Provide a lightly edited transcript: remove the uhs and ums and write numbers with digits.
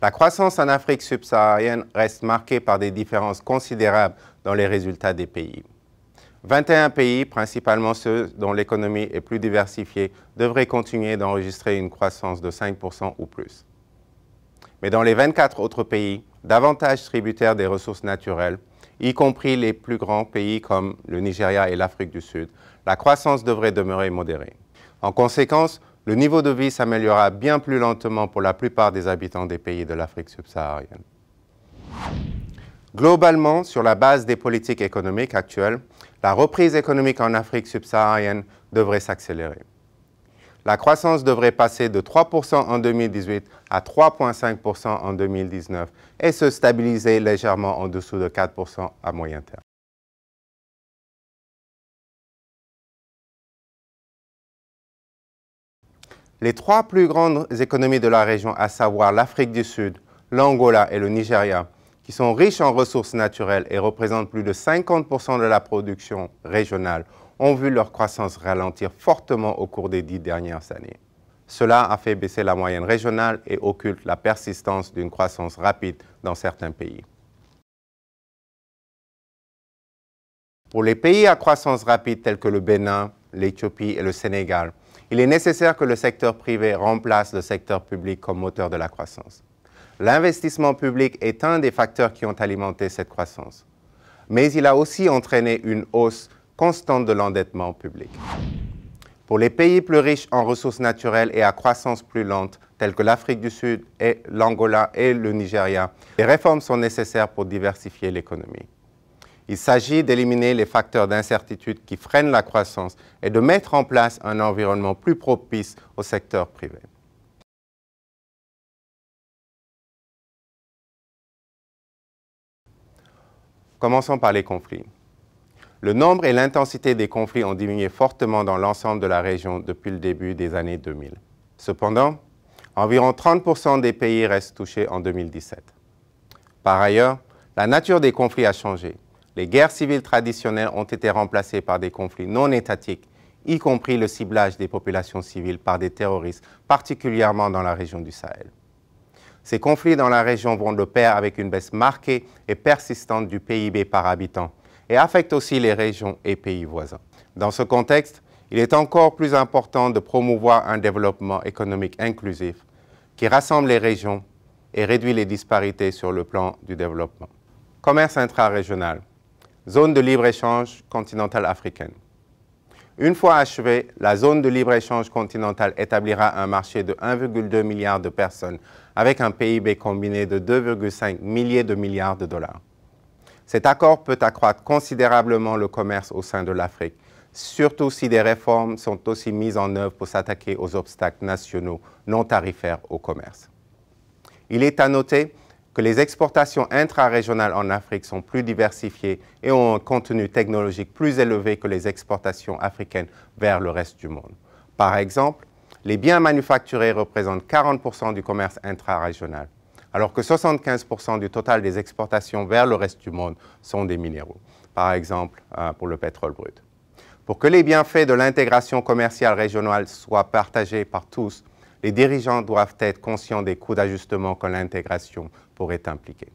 La croissance en Afrique subsaharienne reste marquée par des différences considérables dans les résultats des pays. 21 pays, principalement ceux dont l'économie est plus diversifiée, devraient continuer d'enregistrer une croissance de 5% ou plus. Mais dans les 24 autres pays, davantage tributaires des ressources naturelles, y compris les plus grands pays comme le Nigeria et l'Afrique du Sud, la croissance devrait demeurer modérée. En conséquence, le niveau de vie s'améliorera bien plus lentement pour la plupart des habitants des pays de l'Afrique subsaharienne. Globalement, sur la base des politiques économiques actuelles, la reprise économique en Afrique subsaharienne devrait s'accélérer. La croissance devrait passer de 3% en 2018 à 3,5% en 2019 et se stabiliser légèrement en dessous de 4% à moyen terme. Les trois plus grandes économies de la région, à savoir l'Afrique du Sud, l'Angola et le Nigeria, qui sont riches en ressources naturelles et représentent plus de 50% de la production régionale, ont vu leur croissance ralentir fortement au cours des 10 dernières années. Cela a fait baisser la moyenne régionale et occulte la persistance d'une croissance rapide dans certains pays. Pour les pays à croissance rapide tels que le Bénin, l'Éthiopie et le Sénégal, il est nécessaire que le secteur privé remplace le secteur public comme moteur de la croissance. L'investissement public est un des facteurs qui ont alimenté cette croissance, mais il a aussi entraîné une hausse constante de l'endettement public. Pour les pays plus riches en ressources naturelles et à croissance plus lente, tels que l'Afrique du Sud, et l'Angola et le Nigeria, des réformes sont nécessaires pour diversifier l'économie. Il s'agit d'éliminer les facteurs d'incertitude qui freinent la croissance et de mettre en place un environnement plus propice au secteur privé. Commençons par les conflits. Le nombre et l'intensité des conflits ont diminué fortement dans l'ensemble de la région depuis le début des années 2000. Cependant, environ 30% des pays restent touchés en 2017. Par ailleurs, la nature des conflits a changé. Les guerres civiles traditionnelles ont été remplacées par des conflits non étatiques, y compris le ciblage des populations civiles par des terroristes, particulièrement dans la région du Sahel. Ces conflits dans la région vont de pair avec une baisse marquée et persistante du PIB par habitant et affectent aussi les régions et pays voisins. Dans ce contexte, il est encore plus important de promouvoir un développement économique inclusif qui rassemble les régions et réduit les disparités sur le plan du développement. Commerce intra-régional. Zone de libre-échange continentale africaine. Une fois achevée, la zone de libre-échange continentale établira un marché de 1,2 milliard de personnes avec un PIB combiné de 2,5 milliers de milliards de dollars. Cet accord peut accroître considérablement le commerce au sein de l'Afrique, surtout si des réformes sont aussi mises en œuvre pour s'attaquer aux obstacles nationaux non tarifaires au commerce. Il est à noter que les exportations intra-régionales en Afrique sont plus diversifiées et ont un contenu technologique plus élevé que les exportations africaines vers le reste du monde. Par exemple, les biens manufacturés représentent 40% du commerce intra-régional, alors que 75% du total des exportations vers le reste du monde sont des minéraux, par exemple pour le pétrole brut. Pour que les bienfaits de l'intégration commerciale régionale soient partagés par tous, les dirigeants doivent être conscients des coûts d'ajustement que l'intégration pourrait impliquer.